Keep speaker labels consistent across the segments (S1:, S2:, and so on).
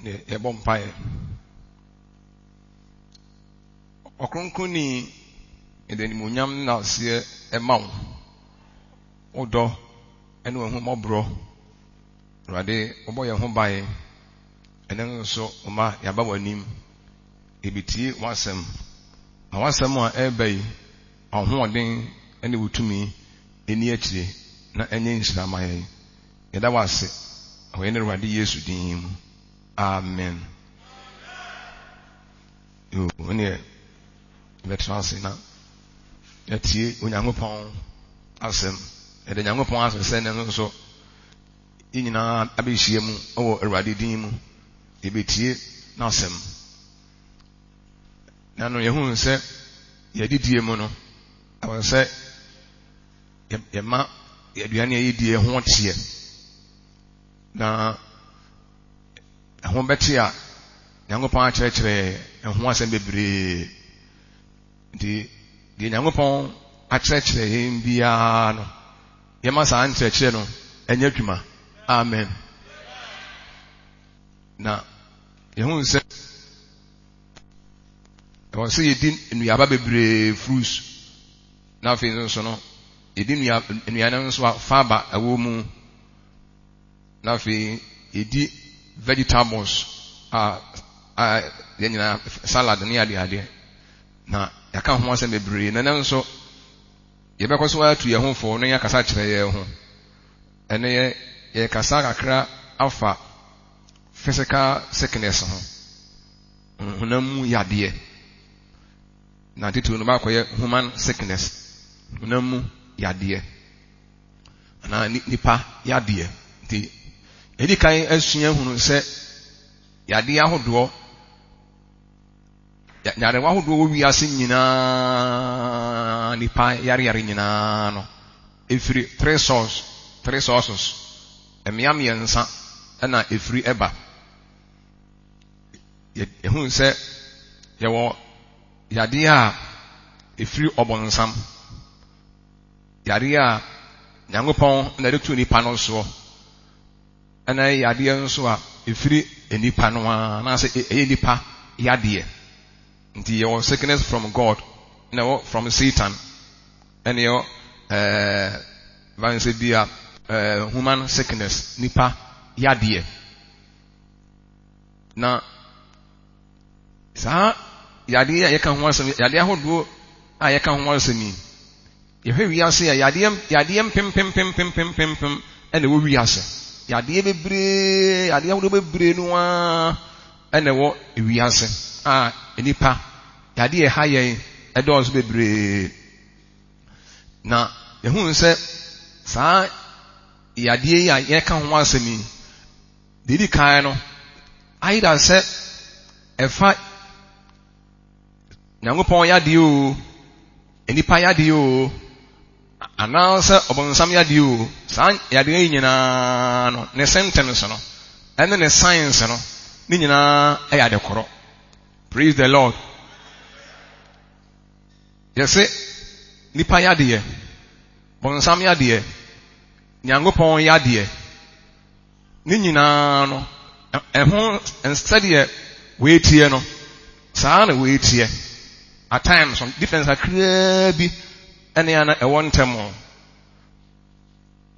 S1: ne ebompae okronkoni edenimunyam na se emawo odo ene wo humobro rade obo ye ho bae ene nso oma yaba wanim ebitie wasem na wasem a ebai ahoɔden ene wutumi eni akire na enye nhyiramaye yeda wase ahoye ne rade Yesu din. Amen. Yo one vetrance na yatie onyankopɔn asem ede nyankopɔn asem ne nso inyina abehie mu owo Awurade din mu ebetie na asem na no yehun sɛ yɛdidie mu no awon sɛ yɛma yɛduane yɛdie ho tie na ho bɛte a nyankopɔn akyerɛkyerɛ ho asɛm bebree di nyankopɔn akyerɛkyerɛ yɛn biara no yɛma saa nkyerɛkyerɛ no ɛnyɛ adwuma. Amen. Na yɛhu sɛ ɛwɔ sɛ yɛdi nnuaba bebree fruits na afei nso no yɛdi nnuane nso a faba ɛwɔ mu na afei yɛdi vegetables yɛnyina salad ne adeade na yɛka ho asɛm bebree na nso yɛbɛkɔ so atu yɛn ho fo no yɛkasa kyerɛ yɛn ho ɛne yɛkasa kakra afa physical sickness ho honam mu yadeɛ na titiri no baakɔyɛ human sickness honam mu yadeɛ na nipa yadeɛ nti edi kan asua hunu sɛ yadeɛ ahodoɔ yadeɛ ahodoɔ wɔ wiase nyinaa nipa yare nyinaa no efiri three sources emiam yensa ɛna efiri eba yɛhu sɛ yɛwɔ yadeɛ a efiri ɔbɔnsam yadeɛ a nyankopɔn na de tu nipa no so ɛna yadeɛ nso a efiri enipa no a na sɛ ɛyɛ nipa yadeɛ nti yɛwɔ sickness from God na yɛwɔ from Satan ɛna yɛwɔ vanse bia human sickness nipa yadeɛ na saa yadeɛ a yɛka ho asɛm yadeɛ ahodoɔ a yɛka ho asɛm yi yɛhwɛ wiase a yadeɛ mpem ɛna ɛwɔ wiase yadeɛ bebree yadeɛ ahodoɔ bebree no a ɛna ɛwɔ wiase a nipa yadeɛ ha yɛn ɛdɔɔso bebree na yɛhu sɛ saa yadeɛ yi a yɛka ho asɛm yi didi kan no ayida sɛ ɛfa nyankopɔn yadeɛ o nipa yadeɛ o anaasɛ ɔbɔnsam yadeɛ o saa yadeɛ yi nyinaa no ne sentence no ɛne ne science no ne nyinaa ɛyɛ adekorɔ. Praise the Lord. Yɛsɛ nipa yadeɛ bɔnsam yadeɛ nyankopɔn yadeɛ ne nyinaa no ɛho sɛdeɛ weetie no saa na weetie at times some difference akraa bi ɛne ana ɛwɔ ntɛm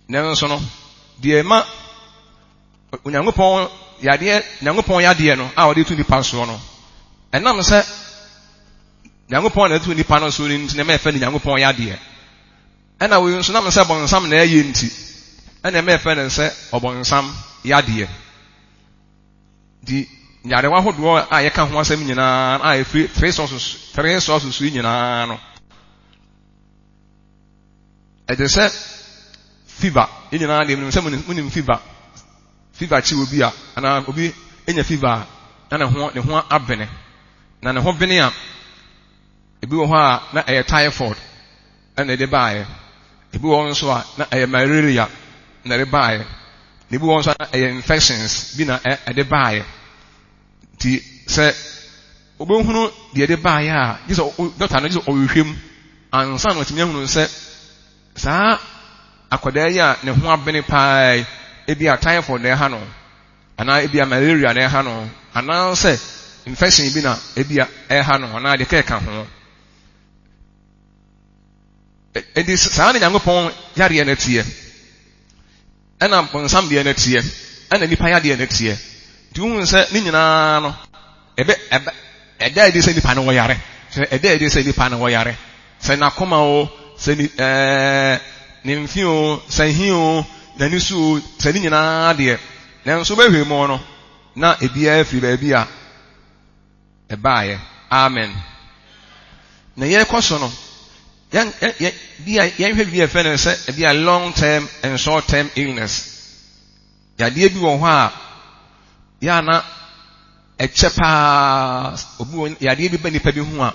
S1: nanso no deɛ ma nyankopɔn yadeɛ no a wɔde tu nipa so no ɛnam sɛ nyankopɔn na tu nipa no so ne nti na mɛfɛ ne nyankopɔn yadeɛ ɛna wo nso nam sɛ bɔnsam na ɛyɛ nti ɛna mɛfɛ ne sɛ ɔbɔnsam yadeɛ di yadewa ahodoɔ a yɛka ho asɛm nyinaa a ɛfiri three sources yi nyinaa no ɛde sɛ fever yi nyinaa deɛ sɛ munim fever kyi obi a anaa obi enya fever a na ne ho abene na ne ho bene a ebi wɔ hɔ a na ɛyɛ typhoid ɛna ɛde baeɛ ebi wɔ nso a na ɛyɛ malaria na ɛde baeɛ na ebi wɔ nso a na ɛyɛ infections bi na ɛde baeɛ nti sɛ obehunu deɛ ɛde baeɛ a gye sɛ dɔkta no gye sɛ ɔhwehwɛ mu ansa na ɔtumi ahunu sɛ saa akwadaa yi a ne ho abene paa ebi a typhoid na ɛha no ana ebia malaria na ɛha no ana sɛ infection bi na ebia ɛha no ana de keka ho edi saa ne Nyankopɔn yare na tie ɛna bonsam de na tie ɛna nipa yade na tie di hu sɛ ne nyinaa no ɛda edi sɛ nipa no wɔ yare sɛ ɛda edi sɛ nipa no wɔ yare sɛ na koma o sɛ ni ne mfi o sɛ hi o na ni su sɛ ne nyinaa de nanso behwe mu no na ebia firi baabi a ɛbaaye amen na yɛ kɔso no yan hwɛ bi ɛfɛ no sɛ ebia long term and short term illness yadeɛ bi wɔ hɔ a ya na ɛkyɛ paa obi yadeɛ bi ba nipa bi ho a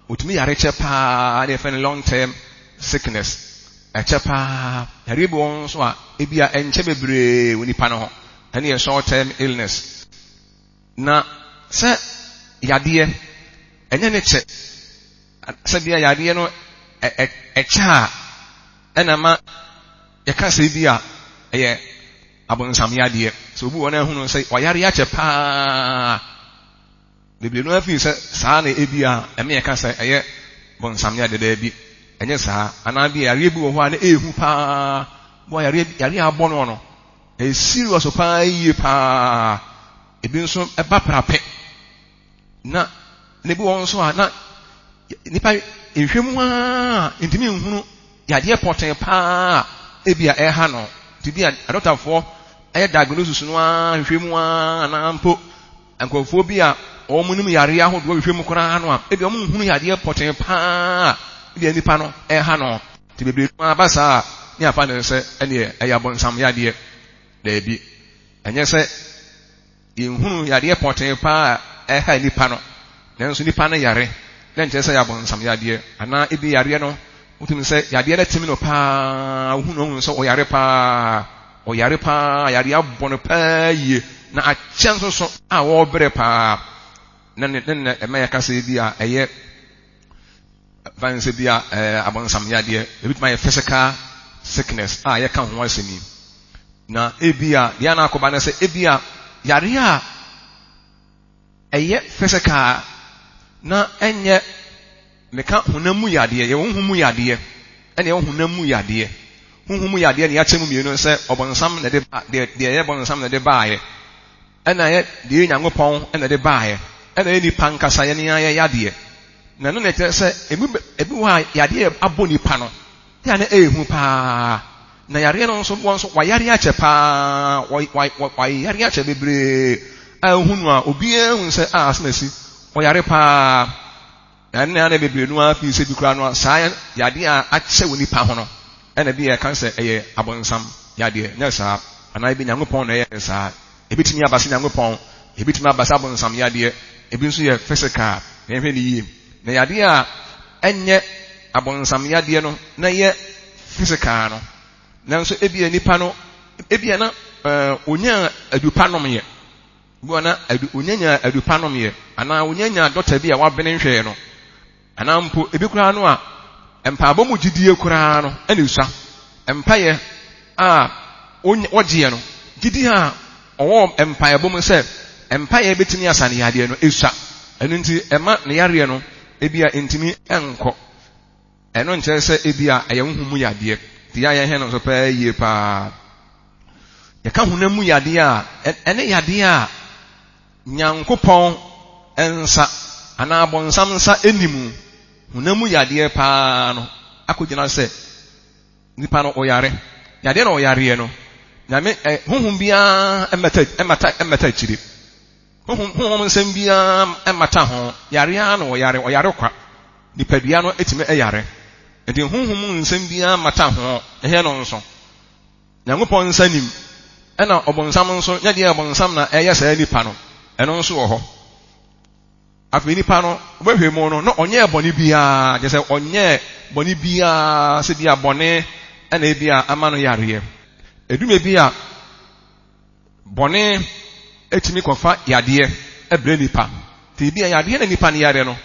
S1: otumi yare kyɛ paa de ɛfɛ no long term sickness ɛkyɛ paa yadeɛ bi wɔ nso a ebia ɛnkyɛ bebree wɔ nipa no ho ɛne yɛ short term illness na sɛ yadeɛ ɛnyɛ ne kyɛ sɛ bia yadeɛ no ɛkyɛ a ɛna ma yɛka sɛ bi a ɛyɛ abonsam yadeɛ sɛ obi wɔ no ahunu sɛ ɔyare akyɛ paa bebree no afi sɛ saa na ebi a ɛme yɛka sɛ ɛyɛ bonsam yadeɛ daa bi ɛnyɛ saa anaa bi yareɛ bi wɔ hɔ a na ɛɛhu paa bɔ yareɛ abɔ no serious paa yie paa ebi nso ɛba prapɛ na ne bi wɔn nso a na nipa ehwɛmu a ntumi nhunu yadeɛ pɔtɛn paa ebi a ɛha no ti bi a adɔtafoɔ ɛyɛ diagnosis no a hwɛmu a na mpo nkurɔfoɔ bi a wɔn nim yareɛ ahodoɔ hwɛmu koraa no a ebi wɔn nhunu yadeɛ pɔtɛn paa ebi a nipa no ɛha no ti bebree no aba saa ne afa ne sɛ ɛne ɛyɛ abɔnsam yadeɛ daabi ɛnyɛ sɛ yɛnhunu yadeɛ pɔtɛn paa ɛha nipa no nanso nipa no yare na nkyerɛ sɛ yɛabɔnsam yadeɛ anaa ebi yareɛ no wotumi sɛ yadeɛ no timi no paa wohunu sɛ ɔyare paa yareɛ abɔ no paa yie na akyɛ nso so a wɔrebrɛ paa na ɛma yɛka sɛ bi a ɛyɛ fansɛ bi a abɔnsam yadeɛ ebi tuma yɛ physical sickness a yɛka ho asɛm yi na ebi a deɛ na akɔba no sɛ ebi a yareɛ a ɛyɛ physical na ɛnyɛ meka honam mu yadeɛ yɛ honhom mu yadeɛ ɛne yɛ honam mu yadeɛ honhom mu yadeɛ ne yɛakyɛ mu mmienu sɛ ɔbɔnsam na de deɛ ɛyɛ bɔnsam na de baayɛ ɛna yɛ deɛ Nyankopɔn ɛna de baayɛ ɛna yɛ nipa nkasa yɛ ne yɛ yadeɛ na no na kyerɛ sɛ ebi wɔ a yadeɛ abɔ nipa no yɛ na ɛɛhu paa na yareɛ no nso wɔn nso wayare akyɛ paa wayare akyɛ bebree a ehunu a obiara hu sɛ a asemasi ɔyare paa ɛne na bebree no afi sɛ bi kura no saa yadeɛ a akyɛ wɔ nipa ho no ɛna bi yɛ ka sɛ ɛyɛ abɔnsam yadeɛ nyɛ saa anaa bi Nyankopɔn na ɛyɛ saa ebi tumi aba sɛ Nyankopɔn ebi tumi aba sɛ abɔnsam yadeɛ ebi nso yɛ physical yɛhwɛ ne yie na yadeɛ a ɛnyɛ abɔnsam yadeɛ no na yɛ physical no nanso ebi nipa no ebi na onya adupa nom yɛ buana onyanya adupa nom yɛ ana onyanya dɔta bi a wabene nhwɛ no ana mpo ebi kura no a empaabɔ mu gidie kura no ɛna usua empaye a wɔgye no gidie a ɔwɔ empaabɔ mu sɛ empaye betumi asane yadeɛ no esua ɛno nti ɛma ne yareɛ no ebi a ntimi ɛnkɔ ɛno nkyerɛ sɛ ebi a ɛyɛ honhom mu yadeɛ ti ya yɛhɛ no so paa yie paa yɛka honam mu yadeɛ a ɛne yadeɛ a Nyankopɔn nsa anaa bɔnsam nsa animu honam mu yadeɛ paa no akɔgyina sɛ nipa no ɔyare yadeɛ na ɔyareɛ no nyame honhom biara ɛmmata akyire honhom nsɛm biara ɛmmata ho yareɛ na ɔyare kwa nipadua no etimi ɛyare ɛdi honhom nsɛm biara mmata ho ɛhɛ no nso Nyankopɔn nsa nim ɛna ɔbɔnsam nso nyɛdeɛ ɔbɔnsam na ɛyɛ saa nipa no ɛno nso wɔ hɔ afei nipa no wobɛhwɛ mu no na ɔnyɛ bɔne biara gye sɛ ɔnyɛ bɔne biara sɛ bi a bɔne ɛna bi a ama no yareɛ edume bi a bɔne etimi kɔfa yadeɛ ɛbrɛ nipa te bi a yadeɛ na nipa no yare no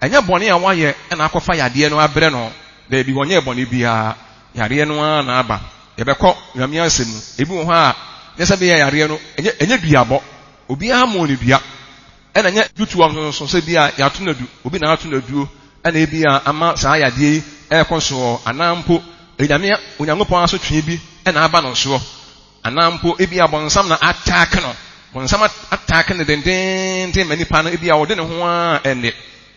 S1: ɛnyɛ bɔne a wayɛ ɛna akɔfa yadeɛ no abrɛ no da bi wɔnyɛ bɔne biara yareɛ no na aba yɛbɛkɔ nyame asɛm ebi wɔ hɔ a nyesa be yare no enye duabo obi amo ne dua ena nye dutuo so se bia ya to na du obi na ato na duo ena e bia ama saa yade ekoso anampo enyame onyankopon aso twe bi ena aba no so anampo e bia bonsam na attack no bonsam attack ne den mani pa no e bia wode ne ho a ene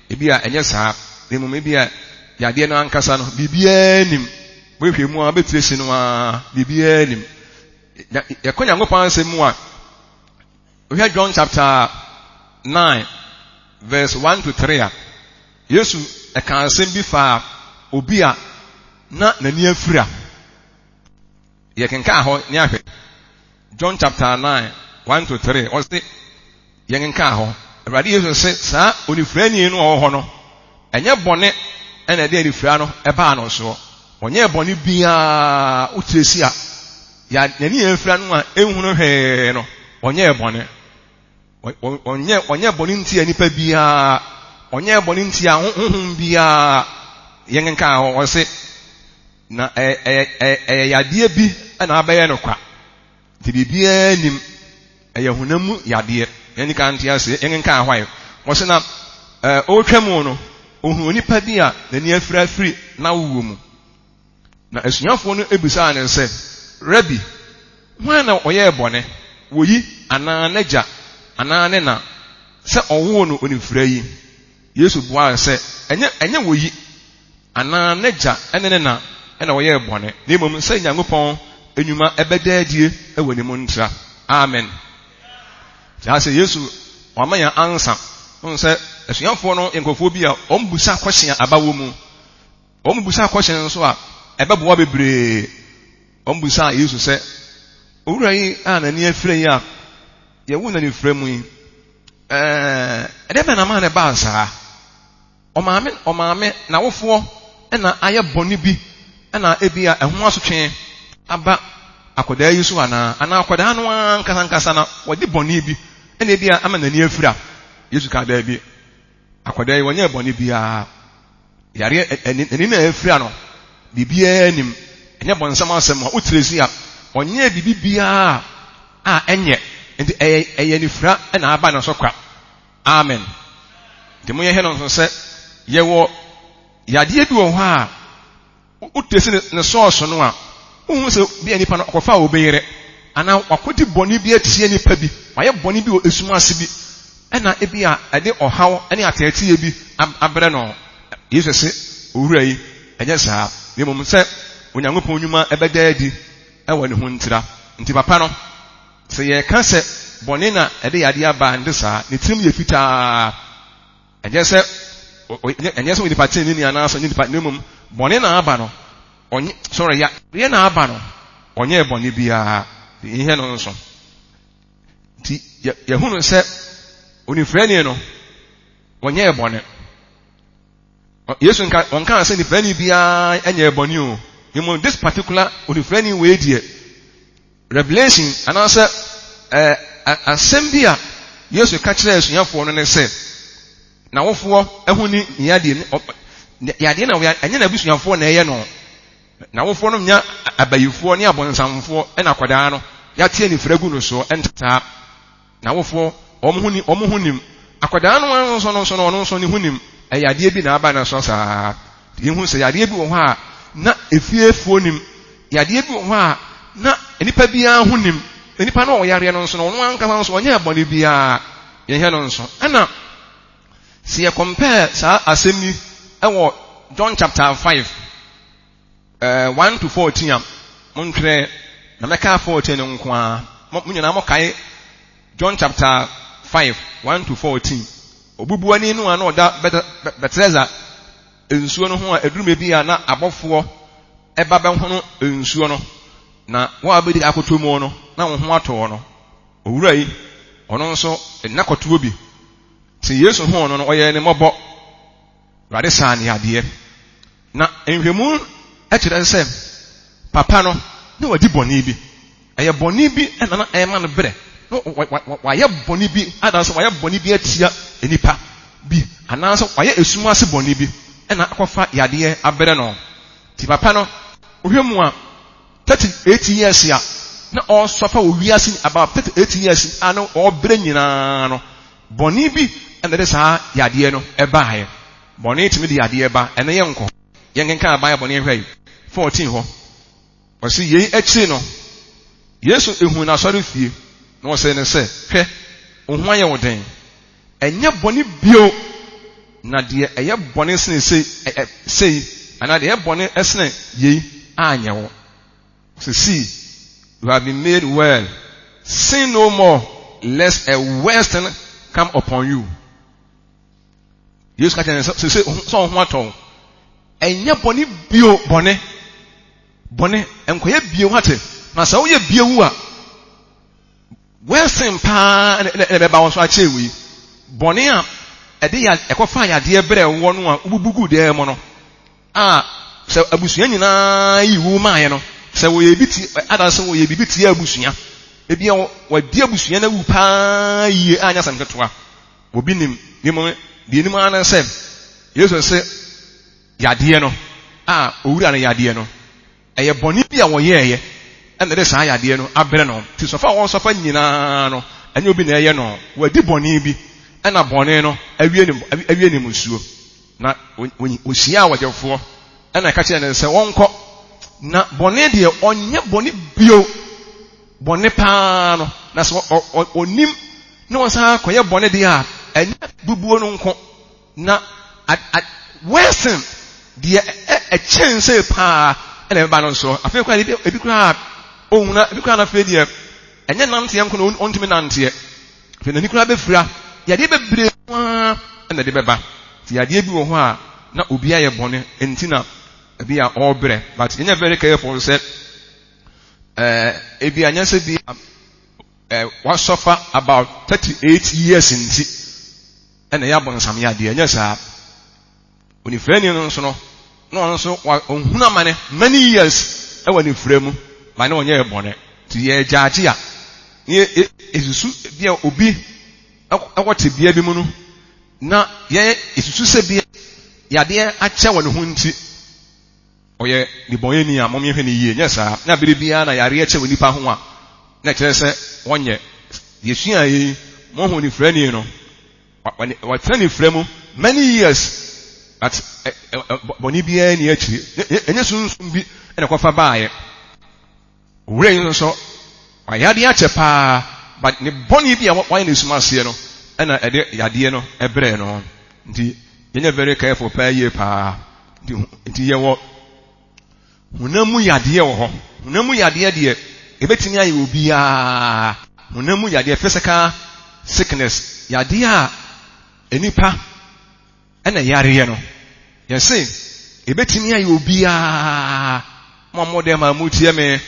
S1: e bia enye saa demu e bia yade no ankasa no bibia nim bohwe mu a betiresi no a bibia nim yakonya ngopon asemu a we John chapter 9 verse 1 to 3 a Yesu eka asem bi fa obi a na nani afura ye kenka ho ni ahwe John chapter 9 1 to 3 o se ye kenka ho Awurade Yesu se saa onifrani no ho no enye bone ena de anifra no eba no so onye bone bia utiresi a ya nani afra no a ehunu hwe no onye bone onye bone ntia nipa bia onye bone ntia honhom bia yengenka ho se na yade bi na abaye no kwa ti bibia nim hunamu yade yani kan ntia se yengenka ho ayo wo se na otwam no ohun nipa bia nani afra firi na wuwo mu na asunyafo no ebisa ne se Rabbi wana oye bone woyi ananaja anane na se owo no onifra yi Yesu bua se enye woyi ananaja enene na ena oye bone na mom se Nyankopon enuma ebedaadie ewani mu ntra amen ja se Yesu wamanya ansa on se asunyafo no enkofo bi a ombusa kwhyen abawo mu ombusa kwhyen so a ebeboa bebre ombusa Yesu se owura yi anani afira yi a ye wona ni fremu yi edebe na ma ne ba saa omame na wofo na aye boni bi na ebia eho asotwe aba akoda yi so ana akoda no ankasa na wodi boni bi na ebia ama nani afira Yesu ka da bi akoda yi wonye boni bi a yare eni na afira no bibia nim enye bonsam asem a utiresi a onye bibia a enye enti eye nifra na aba na so kwa amen demo ye he no so se ye wo yade bi wo ho a utiresi ne source no a hu se bia nipa no kofa obeyere ana wakodi boni bi atie nipa bi waye boni bi o esuma ase bi na ebia ade ohaw ene atatie bi abre no Yesu se owura yi enye saa demo se Onyankopon nyuma ebedaadi ewa ne ho ntira nti papa no se ye ka se bone na ede yade aba ndesa ne tirim ye fitaa enye se we dipate ni ana so ni dipate nemum bone na aba no onye sorry ya ye na aba no onye bone bia ihe no nso nti ye hunu se onifrani no onye bone Yesu onka se ni frani bia enye bone o this particular onifrani we die revelation and answer assembly Yesu ka kire asunyafo no ne se na wofo ehuni yade na we anya na bisunyafo na eye no na wofo no nya abayifo ne abonsamfo na akwada no ya tie ni fragu no so entata na wofo omuhunim akwada no so ne hunim yade bi na aba na so saa ihu se yade bi wo ha na efiefuo nim yade bi wo ha na enipa bia hunim enipa na oyare no nso no anka nso onye abone bia ye he no nso ana see you compare sa asemi ewo John chapter 5 1 to 14 montwe na meka 14 nko a munyina mo kai John chapter 5 1 to 14 obubuani no ana oda Bethesda ensuo no ho a edurume bia na abofo eba be ho no ensuo no na wa abedi akotomu no na wo ho ato no owura yi ono nso nakoto bi ti Yesu ho no oye ne mobo rade sane ade na enhwemu akire se papa no ne wadi boni bi eye boni bi na ema no bre no waye boni bi adanso waye boni bi atia enipa bi ananso waye esuma se boni bi na akofa yade abre no ti papa no ohwemu a 38 years ya na all suffer wiase about 38 years ano all brain nyina no boni bi and there is yade no eba he boni timi de yade eba ene ye nko ye nkenka Bible ne hwai 14 ho o si ye echi no Yesu ehun na sori fie na o se ne se hwe ohun aye woden enye boni bio na de eye boni sene sei ana de boni esene ye anye wo so see you have been made well. Sin no more, lest a worse thing come upon you. Yes, so say so what on. Enya boni bio bone enkoye bio hate. Na sa wo ye bio wu a worse pa e be ba won so a chewi. Bone a e de ya ekofa ya de bre wo no a ububugu de mo no. So abusua nyina yi wu ma ye no. Se wo ye biti adanse wo ye bibiti ya abusua ebia wo di abusua na wu pa ye anya sam ketoa obi nim ana se Yesu se yade no owura na yade no eye boni bia wo ye ene de sa yade no abre no ti so fa won so fa nyina no anya obi na ye no wadi boni bi ena boni no awie ni musuo na osia wajefo ena ka kire ne se wonko na bone de onye bone bio bone pa no na so onim na wasa koye bone de a enye bubuo no nko na wesen de a chance pa ene ba no so afi kwa ebi kwa ohuna ebi kwa na fe de enye nante enko no ontimi nante fe na nikura befura yade bebre ene de beba ti yade bi wo ho a na obi aye bone entina be a obre but in a very careful said ebi anyase bi was suffer about 38 years in ti and ya bon sam ya de anyasa oni freni no so no so ohuna mane many years e wani fremu ma na onye ebone ti ye jaaji a ye esusu bia obi akwate bia bi mu no na ye esusu se bia yade ache wani ho nti oye ni boye ni a momye hwe ni yie nyesa na biribia na yare eche woni pa ho a na kire se wonye yesua yi mo ho ni frani no wa trani fremu many years at boni bia ni achi enye sunsun bi ene kofa baaye wure yin so ayade ache pa but ni boni bia wa ni suma se no ena ede yade no ebre no nti yenye very careful pa ye pa nti ye wo hunamu yade wo ho hunamu yade de ebetimi aye obi a hunamu yade physical sickness yade a enipa ena yare no yesi ebetimi aye obi a momode ma mutie me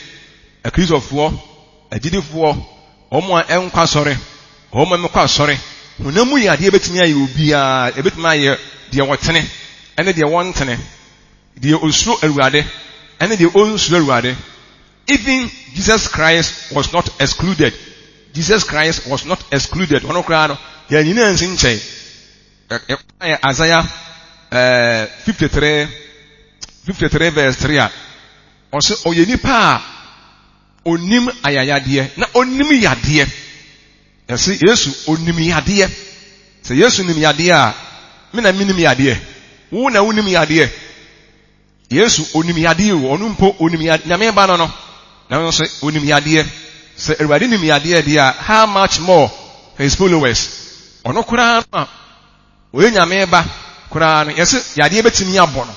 S1: a Christopher agidifo omo enkwa sore omo mekwa sore hunamu yade ebetimi aye obi a ebetimi aye de wotene ene de wontene de osuro awurade and the own slurwade. Even Jesus Christ was not excluded. Jesus Christ was not excluded. Ono krano ya nyina nsinche. Isaiah 53 verse 3. Ose oyeni pa onim ayayade na onim yade. Yesi Yesu onim yade. Se Yesu nim yade a me na minim yade. Wo na wonim yade. Yesu onimiyade wo onumpo onimiyade nyame ba no na so onimiyade se erwade nimiyade dia how much more his followers ono kura na we nyame ba kura no yese yade betimi abo no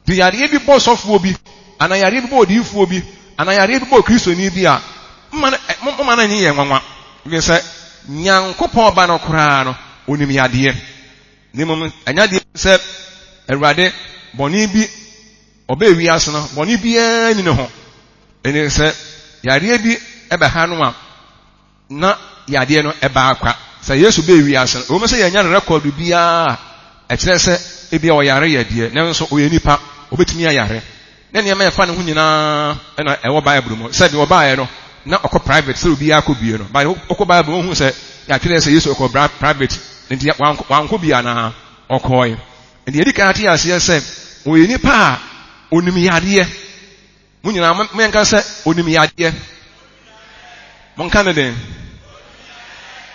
S1: di yade bi bo sofo bi ana yade bi bo odiifo bi ana yade bi bo Kristo ni bi a mma na nyi ye nwanwa bi se nyankopon ba no kura no onimiyade ni mom anyade se erwade boni bi obe wi asno boni bia ni ne ho eni se yare bi ebe ha no a na yade no eba akwa se Yesu be wi asno o me se yanya record bia e kire se ebia o yare yade ne nso o yenipa obetumi ayare ne ne ma fa ne ho nyina na ewo Bible mo se bi o baaye no na okọ private se obi akobie no ba okọ Bible o hu se ya kire se Yesu okọ private nti wanko bia na okọ enti edi ka ati ase se o yenipa onimiyade munyina menka se onimiyade monka ne den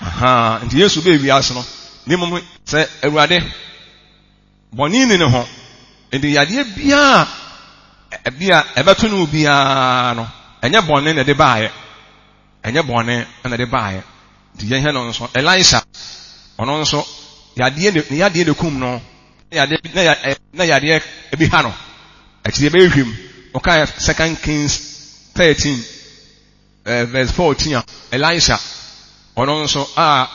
S1: aha nti Yesu be wiase no ne mom sɛ Awurade bɔne ni ne ho nti yadeɛ bia ɛbɛto no bia no ɛnyɛ bɔne na de baayɛ ɛnyɛ bɔne na de baayɛ nti yɛn hɛ no nso Elisha ɔno nso yadeɛ ne kum no na yadeɛ ebi ha no akyire bɛhwem ɔka 2 Kings 13 verse 14 Elisha ɔno nso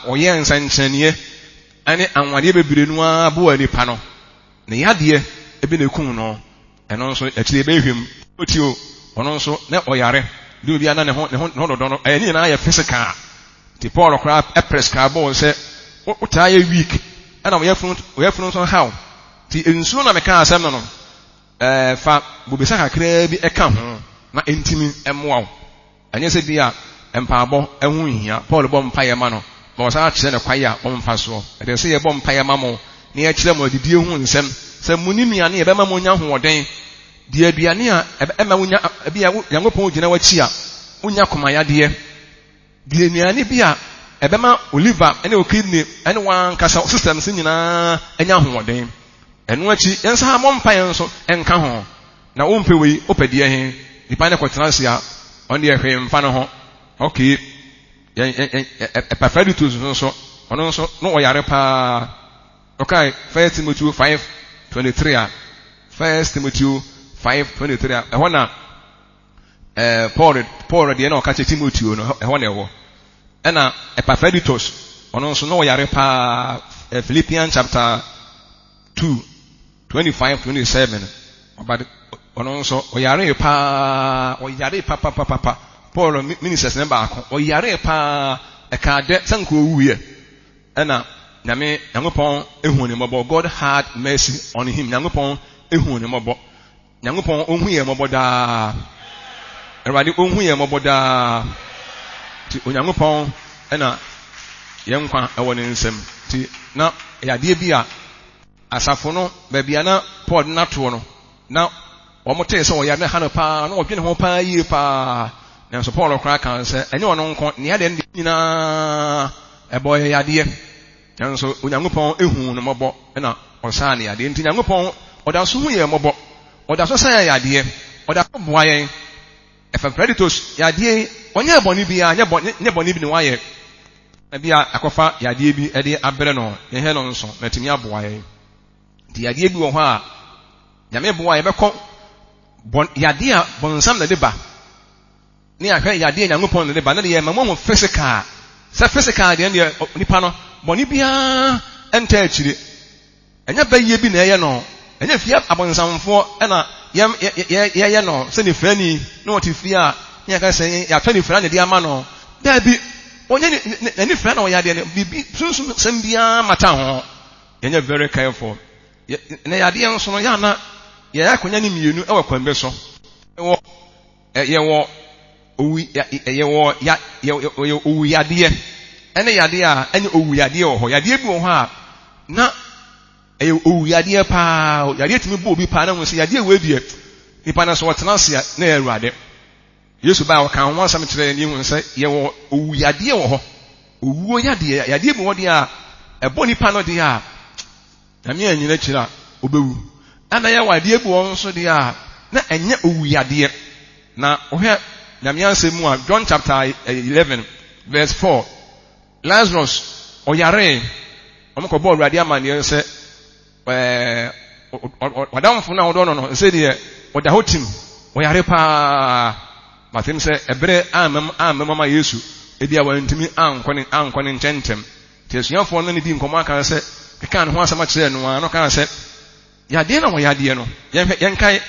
S1: ɔyɛ nsɛnkyerɛnneɛ ɛne anwadeɛ bebree no a boa nipa no ne yadeɛ ebi ne kum no ɛno nso akyire bɛhwem otio ɔno nso na ɔyare de obi ana ne ho dodo no ɛyɛ ne na yɛ physical ti Paul kora prescribe sɛ wotaa yɛ weak ɛna ɔyɛ funu nso how ti nsuo na meka asɛm no fa bobesa kakra bi ɛka ho na entimi ɛmoa wo ɛnyɛ sɛ bi a empaabɔ ɛho hia Paul bɔ mpaeɛ ma no ma ɔsa kyerɛ ne kwae a ɔmfa soɔ ɛde sɛ yɛbɔ mpaeɛ ma mo ne yɛkyerɛ mo adidie ho nsɛm sɛ muni nuane yɛbɛma mo nya hoɔden di aduane a ɛma wonya bi a Nyankopɔn gyina wakyi a wonya komayadeɛ di aduane bi a ɛbɛma oliver ɛne kidney ɛne wankasa systems nyinaa anya hoɔden ɛno akyi yɛnsa ha mɔ mpaeɛ nso ɛnka ho na wompɛ wei opɛdeɛ he nipa ne kɔtena ase a ɔno deɛ hwee mfa no ho okay Epaphroditus nso ɔno nso no ɔyare paa okay 1 Timothy 5:23 a 1 Timothy 5:23 a ɛhɔ na Paul deɛ na ɔka kyerɛ Timothy no ɛhɔ na ɛwɔ ɛna Epaphroditus ɔno nso no ɔyare paa Philippians chapter 2:25-27 ɔno nso ɔyare paa ɔyare papa Paul ministers ne baako ɔyare paa ɛka de sanko wuye ɛna Nyankopɔn ehu ne mɔbɔ God had mercy on him Nyankopɔn ehu ne mɔbɔ Nyankopɔn ohu yɛ mɔbɔ daa Awurade ohu yɛ mɔbɔ daa ti Onyankopɔn ɛna yɛn nkwa ɛwɔ ne nsam ti na yadeɛ bi a asafo no baabi a na Paul na to no na wɔn tee sɛ ɔyare ne ha no paa na wɔdwene ho paa yie paa nanso Paul kora kan sɛ ɛnyɛ ɔno nko ne yadeɛ no nyinaa ɛbɔ yɛ yadeɛ nanso Onyankopɔn ehu no mɔbɔ ɛna ɔsaa ne yadeɛ nti Nyankopɔn ɔda so hu yɛ mɔbɔ ɔda so saa yadeɛ ɔda so boa yɛn Epaphroditus yadeɛ ɔnyɛ bɔne bi a nyɛ bɔne bi ne wayɛ na bi a akɔfa yadeɛ bi ɛde abrɛ no yɛhɛ no nso na tumi aboa yɛn nti yadeɛ bi wɔ hɔ a Nyame boa yɛbɛkɔ yadeɛ a bɔnsam na de ba ne ahwɛ yadeɛ Nyankopɔn na de ba na de yɛ ma mo physical sɛ physical deɛ ne nipa no bɔne biara ɛnta akyire ɛnyɛ bɛyɛ bi na ɛyɛ no ɛnyɛ fie abɔnsamfoɔ ɛna yɛyɛ no sɛ ne frani na wɔte fie a ne yɛka sɛ yɛafɛ ne frani de ama no daabi ɔnyɛ n'ani frɛ na ɔyɛ adeɛ no biribi sunsun sɛm biara mata ho yɛnyɛ very careful na yadeɛ nso no yɛana yɛyɛ akɔnya ne mmienu ɛwɔ kwan bɛ so yɛwɔ owu yadeɛ ɛne yadeɛ a ɛne owu yadeɛ wɔ hɔ yadeɛ bi wɔ hɔ a na ɛyɛ owu yadeɛ paa yadeɛ tumi bɔ obi paa na ho sɛ yadeɛ wɔ adie nipa na so wɔtena ase na yɛ Awurade Yesu ba ɔka ho asɛm kyerɛ ne hu sɛ yɛwɔ owu yadeɛ wɔ hɔ owuo yadeɛ bi wɔ deɛ a ɛbɔ nipa no deɛ a Nyame anyina kyerɛ a obɛwu ana yɛwɔ adeɛ bi wɔ nso deɛ a na ɛnyɛ owu yadeɛ na ɔhwɛ Nyame asɛm mu a John chapter 11 verse 4 Lazarus ɔyare ɔmokɔbɔ Awurade amanneɛ sɛ wadamfo no a wɔdɔ no sɛ deɛ ɔda hɔ tim ɔyare paa matem sɛ ɛberɛ amema Yesu ebi a wantumi ankɔ ne nkyɛntɛm nti asuafoɔ no ne di nkɔmmɔ aka sɛ keka ne ho asɛm akyerɛ no a no kaa sɛ yadeɛ na wɔyadeɛ no yɛnkae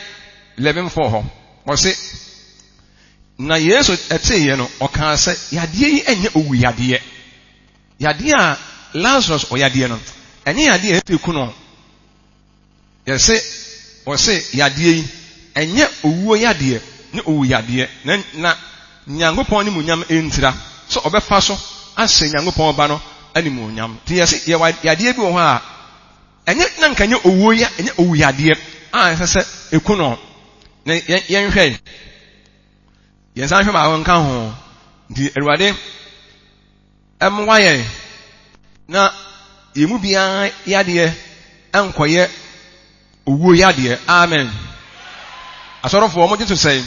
S1: 11:4 hɔ wɔse na Yesu ɛteeɛ no ɔkaa sɛ yadeɛ yi ɛnyɛ owu yadeɛ a Lazarus ɔyadeɛ no ɛnyɛ yadeɛ a ɛteku no wɔse yadeɛ yi ɛnyɛ owuo yadeɛ ne owu yadeɛ na Nyankopɔn ne munyam ɛntira so ɔbɛfa so asɛ Nyankopɔn ba no ɛne munyam nti yɛse yɛwɔ yadeɛ bi wɔ hɔ a ɛnyɛ na nka nyɛ owu yadeɛ a ɛsɛ sɛ ɛku no na yɛnhwɛ yɛnsan hwɛ baako nka ho Di Erwade waye na yemu bia yade enkoye owo yade. Amen. Asorofo mo jitu say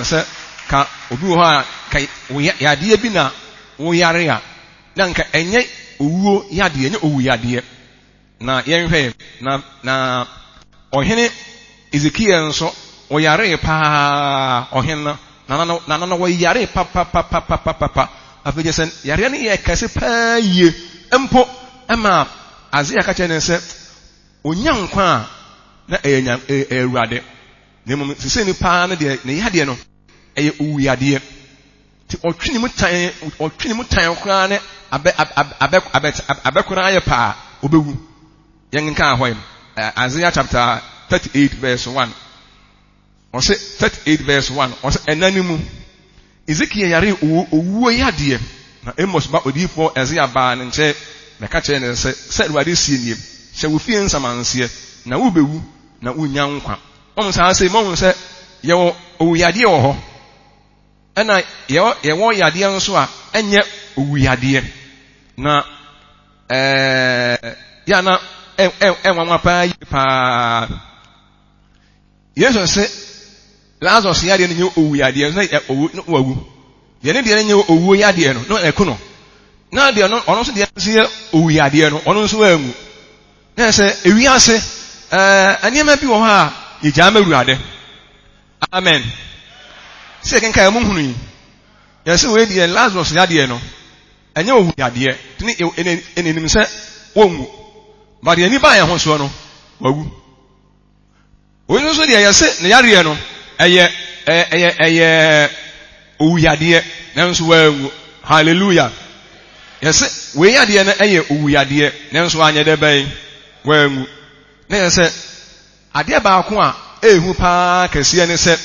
S1: se ka obi wo ha kai yade bi na wo yare a na nka enye owo yade enye owu yade na yenhwe na ohene Ezekiel nso o yare pa ohene na wo yare pa afeje sen yare ne ye kase pa ye empo ema Azia ka chene se onyankwa na enyam Ewurade ne mum sese ni pa na de ne yade no eye owu yade ti otwini mu tan kra ne abekura ye pa obewu yen nka ahoyem Isaiah chapter 38 verse 1 or say 38 verse 1 or say enanimu Ezekiel yare owu yade na Amos ba odifo Isaiah ba ne nche na ka che ne se Ewurade sie nie hye wo fie nsamanse na wo bewu na wonya nkwa on sa se mo se ye owu yade wo ho ena ye wo yade nso a enye owu yade na ya na enwa pa yi pa Yesu se Lazarus yade ne nye owu yade no ye owu no wawu ye ne de ne nye owu yade no ekuno na de no ono so de se owu yade no ono so wangu na se ewi ase anema bi wo ha ye jama Ewurade. Amen. Se kenka ya munhunu yi ye se we de Lazarus yade no enye owu yade tini enenim se wongu ba de ani ba ye ho so no wawu onyo so de ye se ne yare no eye owu yade nanso wangu. Hallelujah. Yes, we yade na eye owu yade nanso anya de bai wangu. Na yese ade ba ko a ehu pa kase ne se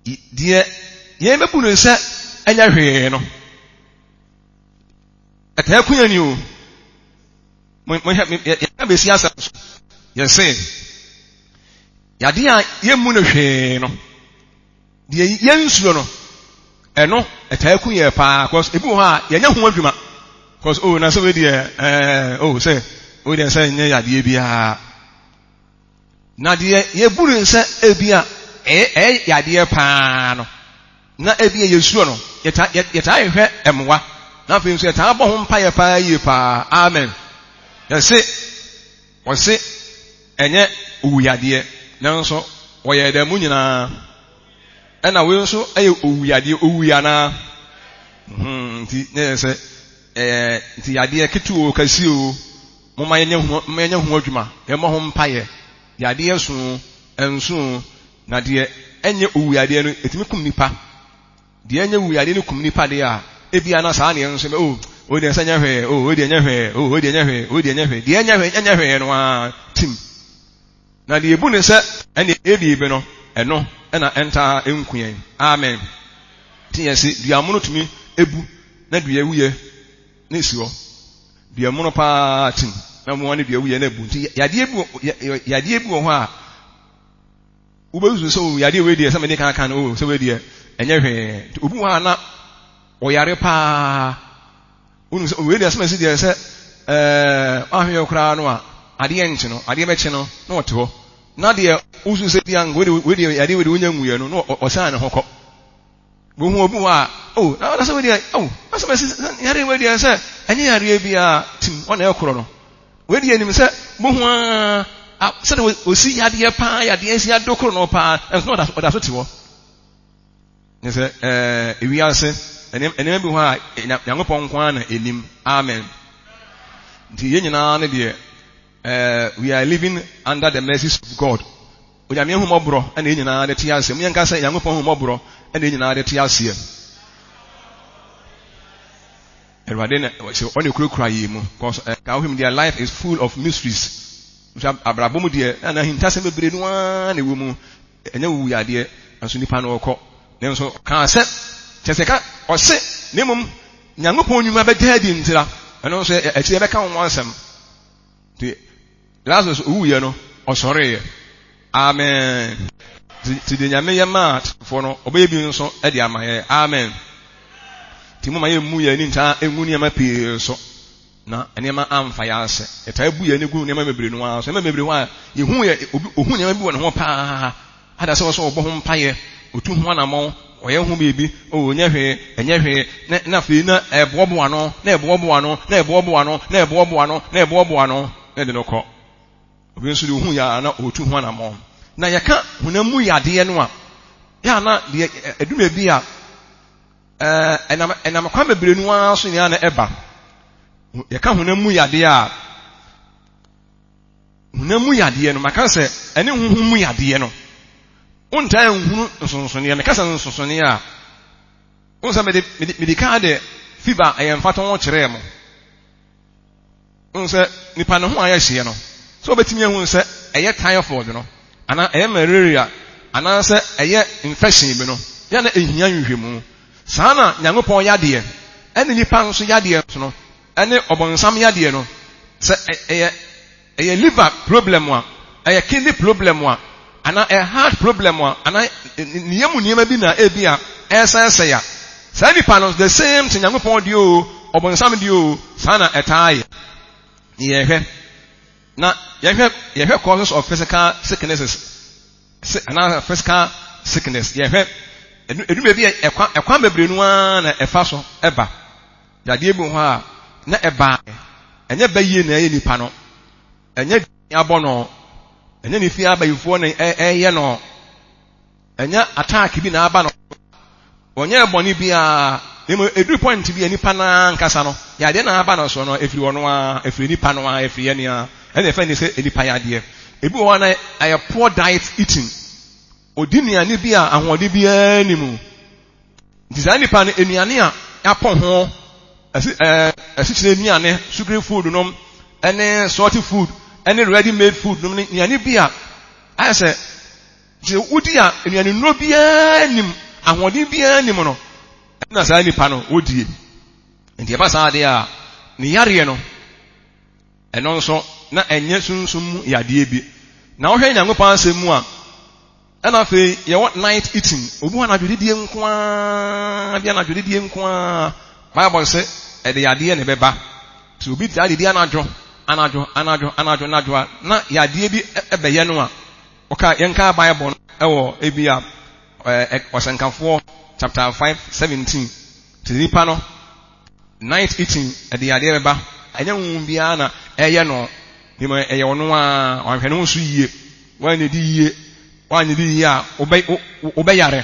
S1: die ye mebu no se anya hwe no ata kunya ni o mo ya be si asa yese yade a ye mu no hwe no die ye nsuo no eno ata kunya pa cause ebi ho a ye nya ho adwuma cause na so we die say o de say nya yade bia na de ye buru nsa ebia yade pa no na ebia yesuo no yeta hwe emwa na fe nso yeta abɔ ho mpa ye pa ye pa. Amen. Yese wose enye owu yade na nso woye da mu nyina ena we nso eye owu yade owu yana nti ne se nti yade ketu o kasi o moma yenye hu adwuma ye mo ho mpa ye yade esu ensu na de enye owu yade no etimi kum nipa de enye owu yade no kum nipa de a ebia na saa ne enso o de sanya hwe o de nya hwe o de nya hwe o de nya hwe de nya hwe no a tim na de ebu ne se ene ebi be no eno na enta enkuyen. Amen. Ti yesi duamono tumi ebu na dua wuye na esiwo duamono pa tim na mo ne dua wuye na ebu ti yade ebu ho a ubezu so yade we die se me ne kan o se we die enye hwe obu ha na oyare pa unu se we die se me se die se ahwe kra no a ade enche no ade beche no na ote ho na de usu se dia we die yade we de onya nwuye no o san ne hokọ bo hu obu a na se we die na se me se yare we die se enye yare bia tim ona ekoro no we die nim se bo hu a se de osi yade pa yade esi adokoro no pa enso no da so te ho ne se ewi ase enem bi ho a Nyankopɔn kwa na enim. Amen. Nti ye nyina ne de we are living under the mercies of God. Onyame hu mobro na ye nyina de te ase mu yanka se Nyankopɔn hu mobro na ye nyina de te ase Erwade na so on ekura yi mu because ka him their life is full of mysteries. Abrabom mu de na hintase bebre no a na ewo mu enya wu yade anso nipa na okọ ne nso ka se cheseka ose nemum Nyankopɔn nyuma be gadi ntira eno nso echi be ka ho ansem ti Lazarus owu ye no osore ye. Amen. ti de nyame ye ma for no obeye bi nso e de amaye amen ti mo ma ye mu ye ni nta engu ne ma pii so na enema amfa ya ase eta bu ye ne gu ne ma mebre no aso ma mebre ho a ye hu ye ohu ne ma bi won ho pa ada se so obo ho mpaye otu ho na mo oye hu bebi o nya hwe enye hwe na fe na ebobo ano na ebobo ano na ebobo ano na ebobo ano na ebobo ano na de no ko obi nso de hu ya na otu ho na mo na yaka hunamu yade no a ya na de eduma bi a enam kwa mebre no aso nya na eba yaka hunamu yade a hunamu yade no maka se ene huhumu yade no unta nhunu nsonsone me kasa nsonsone a unsa medika de fiba ayemfato ho kire mo unsa nipa no ho ayehye no so obetimi ehun se eye typhoid no ana eye malaria ana se eye infection bi no ya na ehia nhwehwemu sana nyangopon yade ene nipa nso yade no ene obonsam yade no se eye liver problem a eye kidney problem a ana a heart problem wa ana niyamu niyama bi na ebia esa ya sa nipa no the same thing nyangopon di o obonsam di o sana etai yehwe na yehwe causes of physical sicknesses ana physical sickness yehwe eduma bi ekwa bebre no na efa so eba yade ebu ho a na eba enye baye na ye nipa no enye abono enye ni fi abayifo na eye no enye attack bi na aba no onye eboni bi a edu point bi nipa na nkasa no ya de na aba no so no efiri wono a efiri nipa no a efiri ene a ene fa ni se nipa ya de ebi wo na a poor diet eating odini ani bi a ahode bi animu design nipa no enuane a yapon ho asichire enuane sugary food no ene salty food any ready made food no ni bia I say je udi a ni no bia nim ahode bia nim no na sa ni pa no odie ndi e ba sa de a ni yare no eno nso na enye sunsum yade bi na wo hwe nyankopon asemu a na fe ye what night eating obu na dwedie nkoa bia na dwedie nkoa Bible say e de yade ne beba ti obi ti ade dia na adwo anadwo na yade bi ebeye no a oka yenka Bible no ewo ebia Osenkafo chapter 5:17 tiripa no night eating de yade beba anya nwun bia na eye no ni mo eye ono a wanhwe no so yie wan di yie a obeyare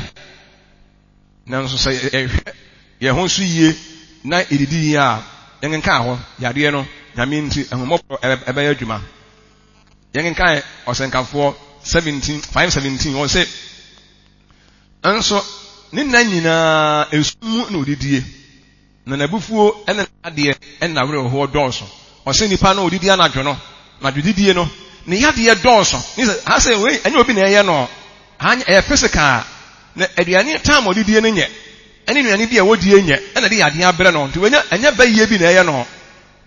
S1: na nso se ye ho so yie na edidi yie a yenka ho yade no nyame nti ehomopro ebe adwuma yenkan Osenkafo 5:17 won say anso ne na nyina esumu na odidie na nabufuo ene ade na were ho donso o se nipa na odidie anadwo no na dwedidie no ne yade donso ni se ha se we anya obi na eye no anya physical na aduane time odidie no nye ene nuane bi a wodie nye ena de yade abre no nti wenya anya baye bi na eye no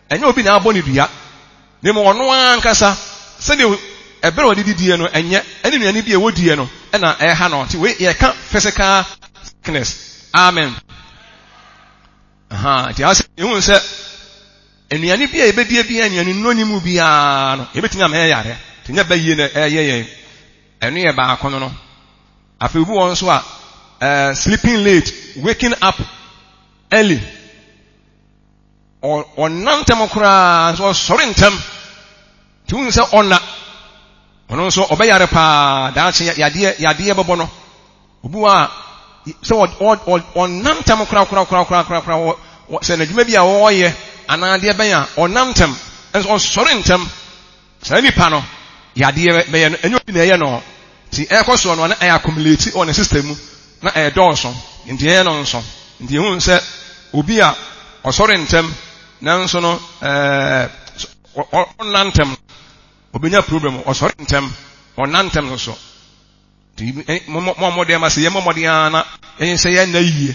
S1: enye obi na aboni dua ne mo ono ankasa se de ebere odidie no enye ene nuane bi a wodie no ena ha no ti we ye ka physical sickness amen ti ase ehun se enuane bi a ebedie bi enuane noni mu bi a no ebetinya ma yare ti nya baye na eye enu ye ba akono no afebu won so a sleeping late waking up early or nantem kura so sorry ntem ti un se ona ono so obeyare pa da che yade bebo no obu a so on nantem kura se na dwuma bi a wo ye anade ben a onantem enso sorry ntem se ni pa no yade be ye no enyo bi na ye no ti ekoso no na accumulate on the system na donso ndi ye no nso ndi hu se obi a osori ntem nanso no onantem obenya problem osori ntem onantem no so ti mo de ma se ye mo de ana yen se ye na yie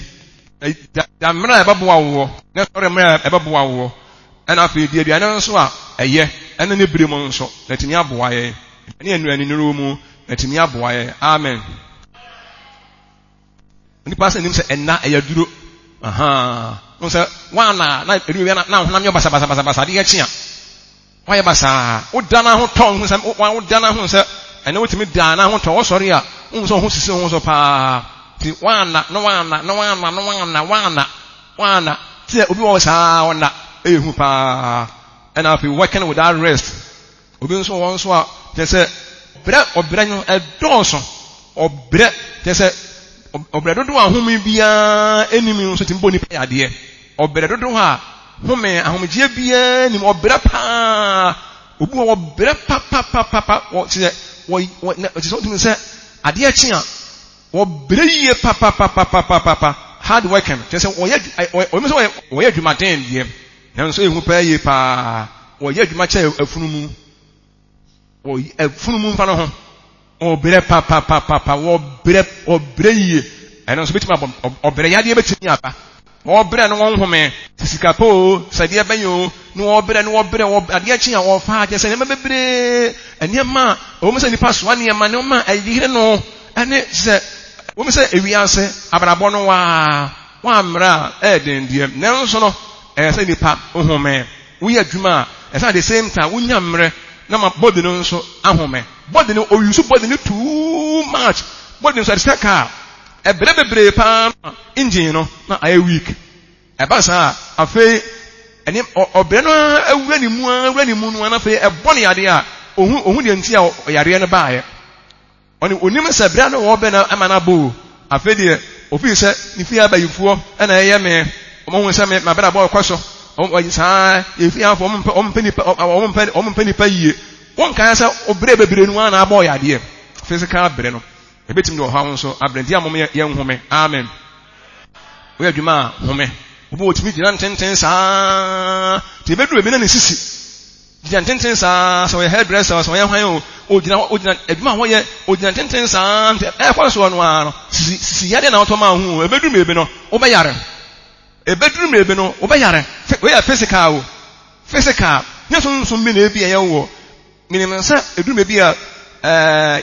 S1: da mra e babo awo na sori mra e babo awo ana afi di aduane nso a eye ene ne bire mo nso na timi aboa ye ne enu ani nuru mu na timi aboa ye amen. nipa se nim se enna eyaduro nse wana na eriwe na honam yo basa de yechia why basa udana ho ton nse udana ho nse ene wotimi da na ho ton wo sori a nso ho sisi ho so pa ti wana ti obi wo sa wona ehu pa and I'll be working without rest obi nso won so a je se obra nyo edonso obra je se obra dodo ahome bia enimi nso timbo ni pa yade obra dodo ha home ahomegye bia nim obra pa obi wo obra pa wo se wo ti so tumi se ade a chi a wo obra yie pa hard working je se wo ye adwuma den die nanso ehu pa yie pa wo ye adwuma cha afunumu wo afunumu mfa no ho obere pa obere yie eno so betima obere yade betimi apa obere no won home sisikapo sade banyo no obere ade achi a wo fa je se ne bebre enema o mo se nipa so ane ma ne ma ayire no ane se o mo se ewiase abrabo no wa mra den die nanso no se nipa ohome wo ye adwuma at the same time unya mre na ma body no nso ahome body no o use body no too much body no so the car e bebre pa engine no na I weak e ba sa afi eni obre no awura ni mu no na afi e bone yade a ohun de nti a yare no baaye oni onim se bra no wo be na amana bo afi de ofi se ni fi abayifuo na eye me mo hu se me ma bra bo kwaso sa efi afọ ompeni pa yie won kan sa obre bebre nu ana abo yade physical bre no ebetim de oha nso abrenti amom ye nhome amen we adwuma home obo otimi gina ntenten sa te bedru ebi na sisi gina ntenten sa so ye hairdresser so ye hwan o gina adwuma ho ye o gina ntenten sa e kwa so no ano sisi yade na otoma hu ebedru me ebi no wo be yare ebedrum ebe no obeyare we are physical nyeso nso bi na ebi ye wo minim sa edrum ebi a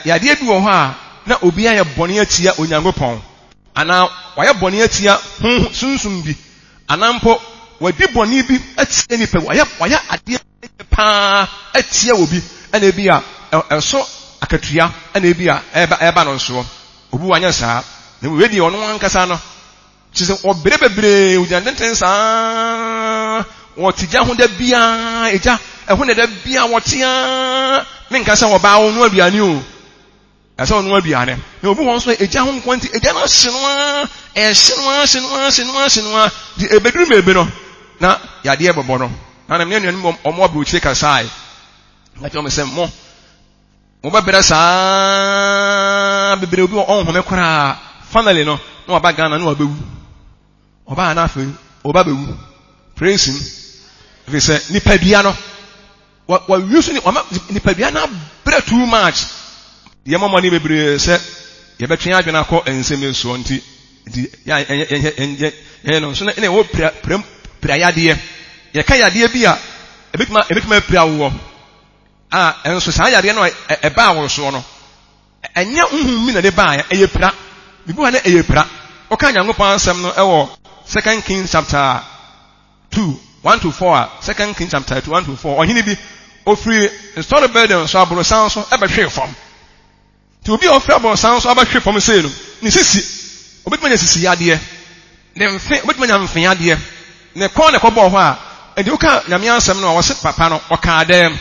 S1: yade bi wo ho a na obi aye bone atia onyankopon ana waye bone atia sunsun bi anampo wadi bone bi atia ni pe waye ade pa atia obi ana ebi a eso akatua ana ebi a eba no nso obi wanya saa na we di ono ankasa no chise obere bebre ujandenten sa wotija ho da bia eja ehun da bia wotia menka sa wo ba wo no aduane o asa wo no aduane na obi won so eja ho kwanti eja na hyenwa di ebedru mebe no na yade ebobo no na me nuanu omo abu chire kasai na ti o me se mo ba bere sa bebre obi on ho me kwara finally no na wa ba Ghana na wa bewu oba na afi oba bewu praise him we say nipadua no wa use nipadua na break too much ye mama ni bebre say ye betwe adwena akọ ensem so nti ya no so na wo pra yade ye ka yade bi a ebekuma pra wo enso sa yade no e ba wo so no enya nhum mi na de ba ye pra bibu ha na ye pra o ka nyankopon ansem no ewo 2 Kings chapter 2 1-4 2 Kings chapter 2 1-4 ohini bi ofri install burden so abro san so e be hwe fom ti obi ofri abro san so abahwe fom sei no ni sisi obetuma sisi yade ne mfe obetuma mfe yade ne kon ne kobo ho a edi uka nyame ansem no wo se papa no o ka dem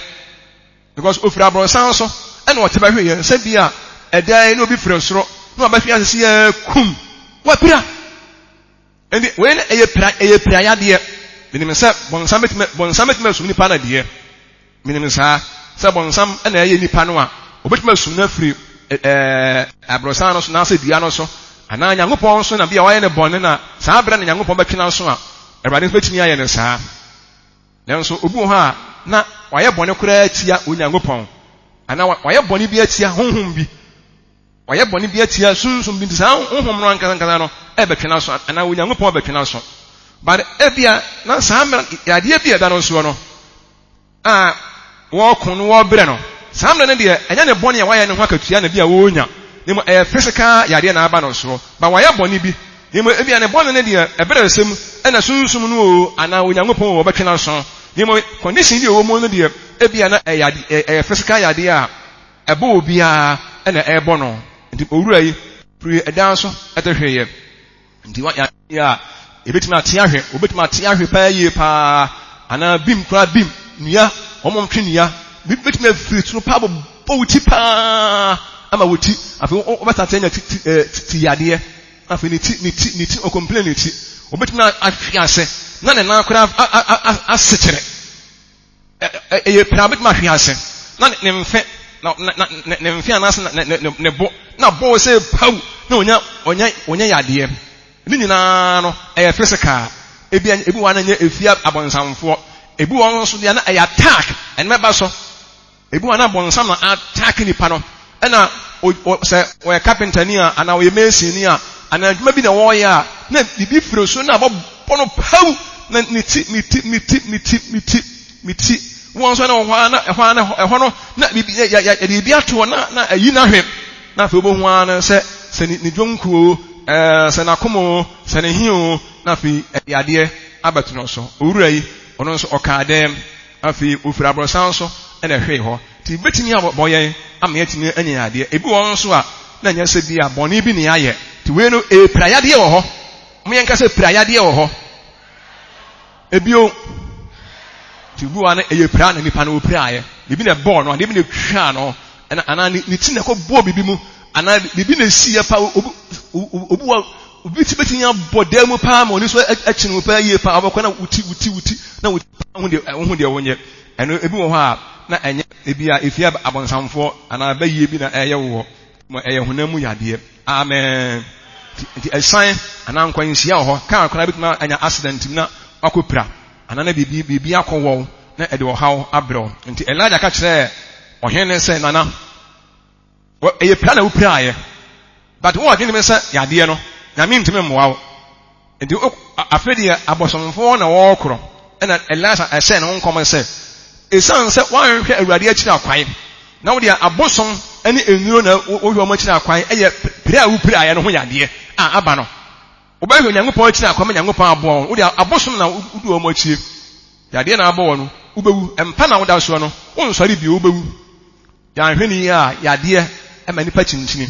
S1: because ofri abro san so e na o te ba hwe ye se bia edai no obi fre soro no abahwe asisi ya kum wa pira endi when eye pra yade minim se bonsam betime sum nipa na de minim sa se bonsam na eye nipa no a obetime sum na free abrosan no so na se dua no so ana nyankopon so na bia waye ne bonne na sa abra na nyankopon betwena so a erade betimi aye ne sa nanso obi ho a na waye bonne kura tia onyankopon ana waye bonne bi atia honhom bi waye bonne bi atia sunsun bi sa honhom no ankan no e betwena so ana onyankopon betwena so but ebia na samra yade bia da no so no wo kun wo bre no samra ne de enya ne bone ya waye ne ho akatua na bia wo nya ne mo physical yade na aba no so ba waye bone bi Nimo ebi ane bɔne ne deɛ ɛbɛrɛ sɛm ɛna sunsum no o ana Onyankopɔn wɔ bɛtwe na so. Nimo condition bi wɔ mu no deɛ ebi ana ɛyɛ physical yade a ɛbɔ obi a ɛna ɛbɔ no. Nti owura yi pri ɛdan so ɛtɛhwɛ yɛ. Nti wa ya ebetumi ate ahwɛ, obetumi ate ahwɛ paa yie paa ana bim kura bim nua ɔmo ntwe nua betumi afiri turo paa bɔ wuti paa ama wuti afi obɛta tanya ti yadeɛ afi ne ti o complain ne ti obetumi ahwe ase na ne nan kura asekyere ɛyɛ pra betumi ahwe ase na ne mfe na ne mfe anase ne bo na bo se pau na onya yadeɛ ne nyinaa no ɛyɛ physical ebi wa na nyɛ efia abonsamfo ebi wɔn nso deɛ na ɛyɛ attack ɛnmɛba so ebi wa na abonsam na attack nipa no ɛna sɛ ɔyɛ carpenter ni a ana ɔyɛ mason ni a ana adwuma bi na wɔyɛ a na bibi firi so na bɔ no pau na ne ti wɔn nso na ɛhɔ no na bibi ato na ayi na hwɛ na afei obo ho ana sɛ ne dwonkuo sɛ nakomo sɛ ne hiu na afei yadeɛ abɛtono so owura yi ɔno nso ɔka dɛm afei ofiri aborɔsan so ɛna ɛhwee hɔ nti betumi abɔ yɛn ama yɛtumi anya yadeɛ ebi wɔn nso a na nyɛ sɛ bi a bɔne bi ne ayɛ nti wei no epira yadeɛ wɔ hɔ mo yɛn kasa pira yadeɛ wɔ hɔ ebio nti bu wa na ɛyɛ pira na nipa no opira ayɛ bibi na bɔɔ no adeɛ bi na twaa no ɛna ana ne ti na kɔ bɔɔ bibi mu ana bibi na si yɛ pa obi ti beti nya bɔdɛ mu pa ma oni so akyi no pa yie pa abɔkɔ na wuti na wuti ho de wonye ɛno ebi wɔ hɔ a na ɛnyɛ ebi a efia abonsamfo ana ba yie bi na ɛyɛ wɔ mo ɛyɛ honam mu yadeɛ amen nti ɛsan ana nkwanhyia wɔ hɔ kaa kora bituma anya accident na akɔpira ana na bibi akɔwɔ na ɛde ɔhaw abrɛw nti Elijah ka kyerɛ ɔhene sɛ nana ɛyɛ pira na wopira ayɛ but wɔn adwene me sɛ yadeɛ no na me ntumi mmoa wo nti afɛdeɛ abɔsɔmfo na wɔɔkorɔ ɛna Elijah ɛhyɛ ne ho nkɔm sɛ esan sɛ wɔanhwɛ Awurade akyiri akwan na wo deɛ abosom ne enwuro na wohwɛ wɔn akyiri akwan ɛyɛ pira a wopira ayɛ no ho yadeɛ a aba no wobɛhwɛ Nyankopɔn akyiri akwan ma Nyankopɔn aboɔ wo deɛ abosom na wodi wɔn akyiri yadeɛ na abɔ no wobɛwu mpa na woda soɔ no wonsɔre bio wobɛwu yɛanhwɛ ne yie a yadeɛ ɛma nipa kyinkyini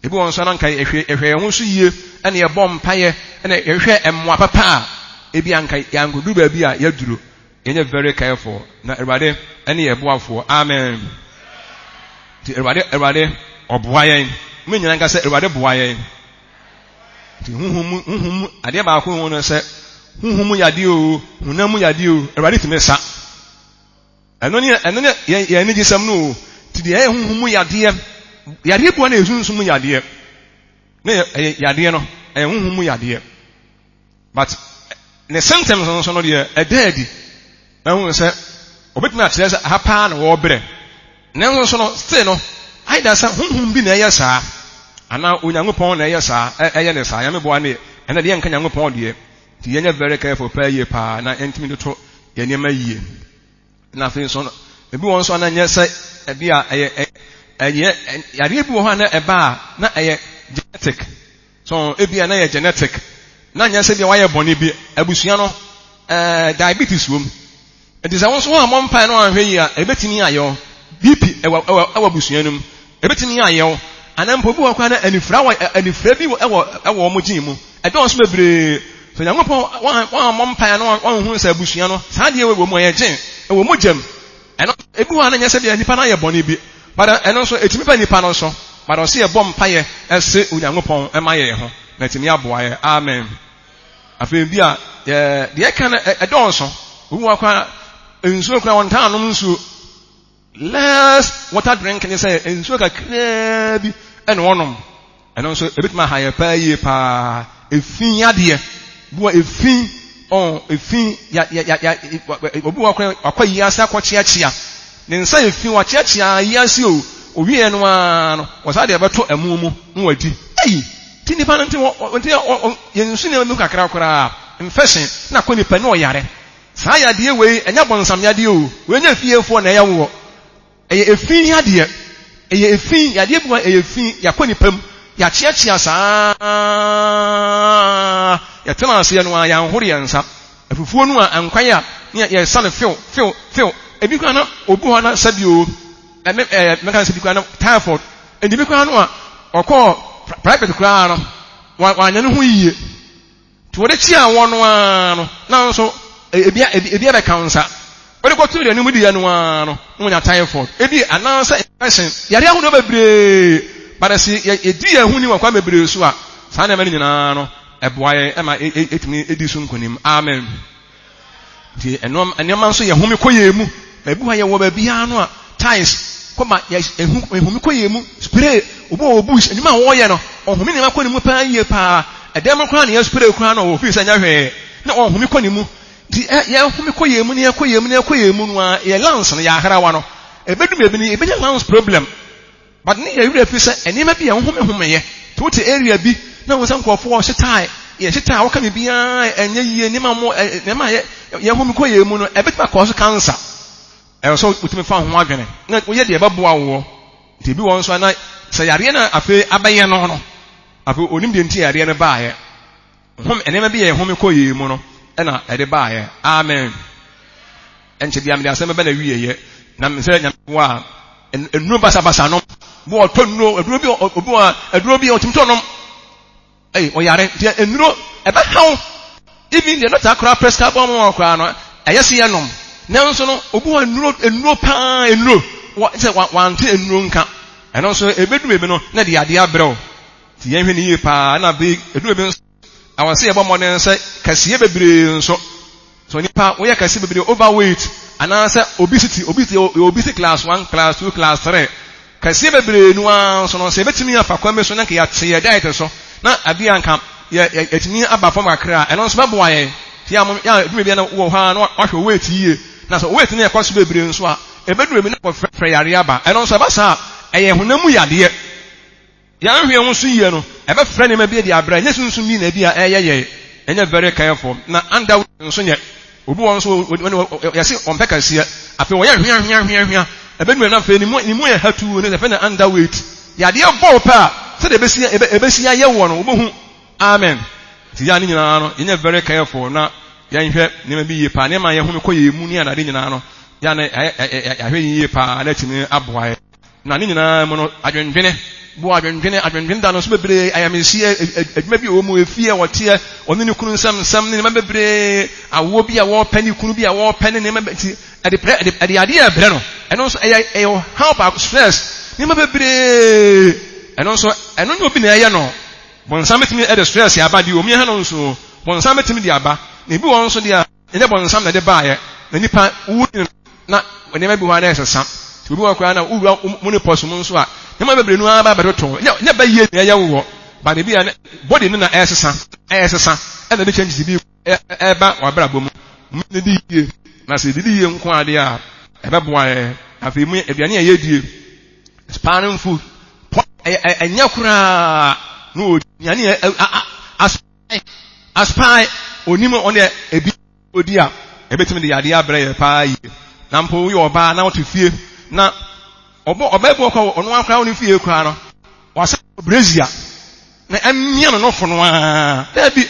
S1: ebi wɔn nso anka ehwɛ ho so yie ɛna yɛbɔ mpaeɛ ɛna yɛhwɛ mmoa papa a ebi anka yankodu baabi a yɛduro yɛnyɛ very careful na Awurade ɛne yɛboafo amen ti Awurade ɔboa yɛn mo nyina nka sɛ Awurade boa yɛn ti huhum adeɛ baako ho no sɛ huhum yade o hunam yade o Awurade tumi sa ɛno ne yɛn ni gisɛm no ti deɛ ɛyɛ huhum yadeɛ yadeɛ bua na esunsum yadeɛ na yadeɛ no ɛyɛ huhum yadeɛ but ne symptoms nso no deɛ ɛdaadi na hu sɛ obetumi akyerɛ sɛ ha paa na wɔbrɛ nanso nso no still no aida sɛ huhum bi na ɛyɛ saa ana Onyankopɔn na ɛyɛ saa ɛyɛ ne saa yɛmeboa ne ɛna deɛ nka Nyankopɔn deɛ nti yɛnyɛ very careful paa yie paa na ɛntumi de to yɛ nneɛma yie na afei nso no ebi wɔn nso ananyɛ sɛ ebi a ɛyɛ yadeɛ bi wɔ hɔ a na ɛba a na ɛyɛ genetic so ebi a na ɛyɛ genetic na nyɛ sɛ deɛ wayɛ bɔne bi abusua no diabetes wɔ mu nti sɛ wɔn nso wɔn a wɔn mpae no ahwɛ yi a ebetumi ayɛ wo BP ɛwɔ abusua no mu ebetumi ayɛ wo anampo bi wɔ kɔ na anifra bi ɛwɔ wɔn gyin mu ɛdɔn nso bebree so Nyankopɔn wɔn a wɔn mpae no wɔn hu sɛ abusua no saa deɛ wɔ mu ɛyɛ gyin ɛwɔ mu gyam ɛno ebi wɔ a na nyɛ sɛ deɛ nipa no ayɛ bɔne bi bada ɛno nso etimi pa nipa no nso bada ɔsi ɛbɔ mpaeɛ ɛse Onyankopɔn ɛma yɛ ho na etimi aboa yɛ amen afei bi a deɛ ka na ɛdɔnso owu akwa nsuo kura wɔn taa nom nsuo less water drink ne sɛ nsuo kakraa bi ɛna wɔnom ɛno nso ebituma ha yɛ paa yie paa efin yadeɛ buwa efin obi wakɔ yi ase akɔkyeakyea ne nsa efin wakyeakyea yi ase o owie no a no wɔsa de ɛbɛto ɛmu mu na wadi ɛyi ti nipa no nti yɛn nsu ne mu kakra koraa infection na kɔ nipa ne ɔyare saa yadeɛ wei ɛnyɛ bɔnsam yadeɛ o wei nyɛ fiefoɔ na ɛyɛ wɔ ɛyɛ efin yadeɛ ɛyɛ efin yadeɛ buwa ɛyɛ efin yakɔ nipa mu ya chia saa ya tena ase no ya nhore yansa afufuo no ankwan ya ya sa no feel ebi kwa na obi ho na sabio me kan se bi kwa na Typhoid ebi kwa no a okọ private kwa no wa nya no ho yie to de chia won no na so ebi be kansa wọ́n kọ́ tún ìrìn nímú di yẹn no wọ́n yà Typhoid ebi anansa infection yàrá ahun náà bebree bàtà sí yẹdi yẹn hun ni wọn kọ́ bebree so a sáà ní ẹ̀mẹ́ ni nyinaa no ẹ̀bùa yẹ ẹ̀ma ẹ̀tìmí ẹ̀di so nkonim amen di ẹ̀nìyàmá nso yẹ humi kọ́ yẹ mu ẹ̀bi wa yẹ wọ bẹ̀bi yá no a tiles kọ́ma yẹ humi kọ́ yẹ mu spray obi wọ bush ẹ̀nìyàmá wọ́ yẹ no ọ̀humi nìyẹn kọ́ ni mu paa yie paa ẹ̀dẹ́m kọ́ ni yẹ spray kọ́ no wọ́ fi sẹ́ nyɛ hwẹ́ na ọ̀humi kọ́ ni mu di ya humi koye mu no a ye lance no ya harawa no ebedum ebi ni ebenya lance problem but ni ya wura fi se enima bi ya humi ye to te area bi na wo san kofo wo hyetai ye hyetai wo ka me bia enye yie nima mo nema ye humi koye mu no ebetima cause cancer so utimi fa ho adwene na wo ye de ebeboa wo te bi won so na se yare na afi abaye no afi onim de nti yare na ba ye enima bi ye humi koye mu no na ede baaye amen enche bia me asem be na wieye na me se nya wa enu basa no bo otonno eduro bi otimto no o yare dia enuro e ba hawo even the not akra press card bomb akra no ayese ye nom nanso no obu enuro pa enuro se wante enuro nka eno so ebedu ebe no na de ade abrɛw ti yen hwe ni ye pa na be eduro be awase ye bomo ne nse kasiye bebre nso so nipa wo ye kasiye bebre overweight anansa obesity class 1 class 2 class 3 kasiye bebre no anso no se betimi afa kwame so na ke ya tie diet so na abia nka ye etimi aba fam akra eno nso babo aye ti ya dume bia na wo ha na ahwe weight yie na so weight ne yakwaso bebre nso a ebedu na ko frɛ yare aba eno nso ba sa eye honamu yade ya nhwe ho so yie no ebe frɛ ne ma bi de abra nye sunsun ni na bi a eyeye enye very careful na anda nso nye obi won so ya se on peka sia afi wo ya hwia ebe nu na fe ni mu ya hatu ne se fe na underweight ya de ball pa se de ebesia ye wo no obohu amen ti ya ni nyina no enye very careful na ya nhwe ne ma bi ye pa ne ma ye hu me kɔ ye mu ni ana de nyina no ya na ya hwe ye pa na timi aboa na ni nyina mo no adwendwene bo adwendwene da no so bebre ayamesi adwuma bi o mu efie wote oni ne kunu nsam ne ma bebre awo bi a wo pani kunu bi a wo pani ne ma ti ade ade ebre no eno so eyo help up stress ne ma bebre eno so eno ne obi na eye no bonsam timi e de stress ya ba di o mi ha no so bonsam timi di aba na bi won so dia ne bonsam na de ba ye na nipa wu na ne ma bi wa na esesa ti obi wa kwa na wu mu ne poso mu so a ne ma bebre nu aba bedoto ne ba yie ne ya wo ba de bi ya body ne na esesa e na de change bi e ba wa bra bom ne di yie na se di yie nko ade a e be boa e afi mu aduane ya yedie spanning food enya kura no aduane aspai onimo on e ebi odi a ebetimi de yade abra ye pa yi na mpo yo oba na wotu fie na obabu ko ono akra woni fie kura no wasa brazia na emia no fono a da bi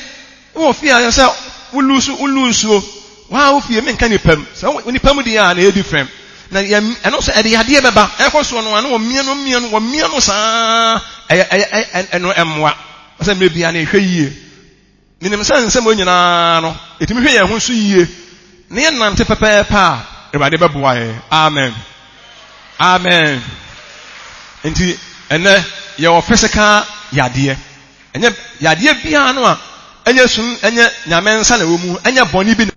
S1: wo fie ya sa ulusu wa wo fie me nka ni pam sa woni pam di ya na e different na eno so e de yade e beba e ko so no ana wo mia no sa eno emwa sa me bia na ehwe yie ninim sa nsem onyina no etimi hwe ye ho so yie ne ye nante pepepa ebade beboa ye amen enti ene ye o physical yade enye yade bia no a enye sun enye nyamensa na wo mu enye boni bi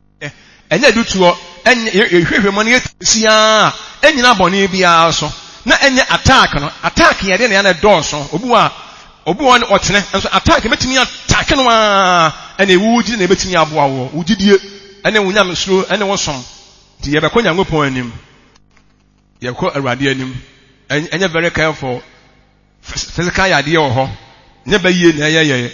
S1: enye dutuo enye hwehwe mo ne yesia enyina boni bia so na enye attack yade na ya na dɔɔso obu won otene enso attack metimi attack no a ene wuji na betimi aboa wo wugidie ene wunyam suro ene wosom ti ye be konya ngopon anim ye ko awurade anim enye very careful physical yade wo ho nye ba yie na yeye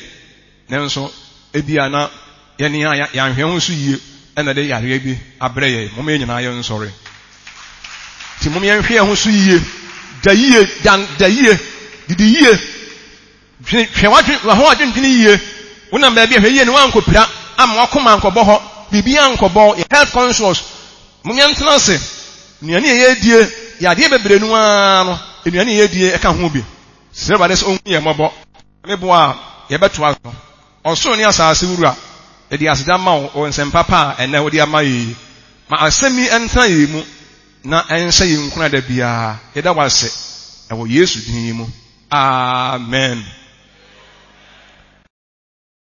S1: nenso ebia na ye ne ya hwe ho so yie ene de yare bi abrɛ ye mo me nyina ye nsɔre ti mo me hwe ho so yie da yie didi yie hwe wa adwendwene yie wona ba bia hwe yie ne wankopira ama wakoma ankɔbɔ hɔ bibia ankɔbɔ ye health conscious munyantena se nuane ye die ya de bebre nu no nuane ye die ɛka ho bi sɛ ba de so onhu ye mɔbɔ mebo a ye beto aso ɔso ne asase wura e di aseda ma wo nsɛm papa a ɛna wo di ama yi ma asɛmi ɛntra yi mu na ɛnhyɛ yi nkuna da bia ye da wase ɛwɔ Yesu din mu amen.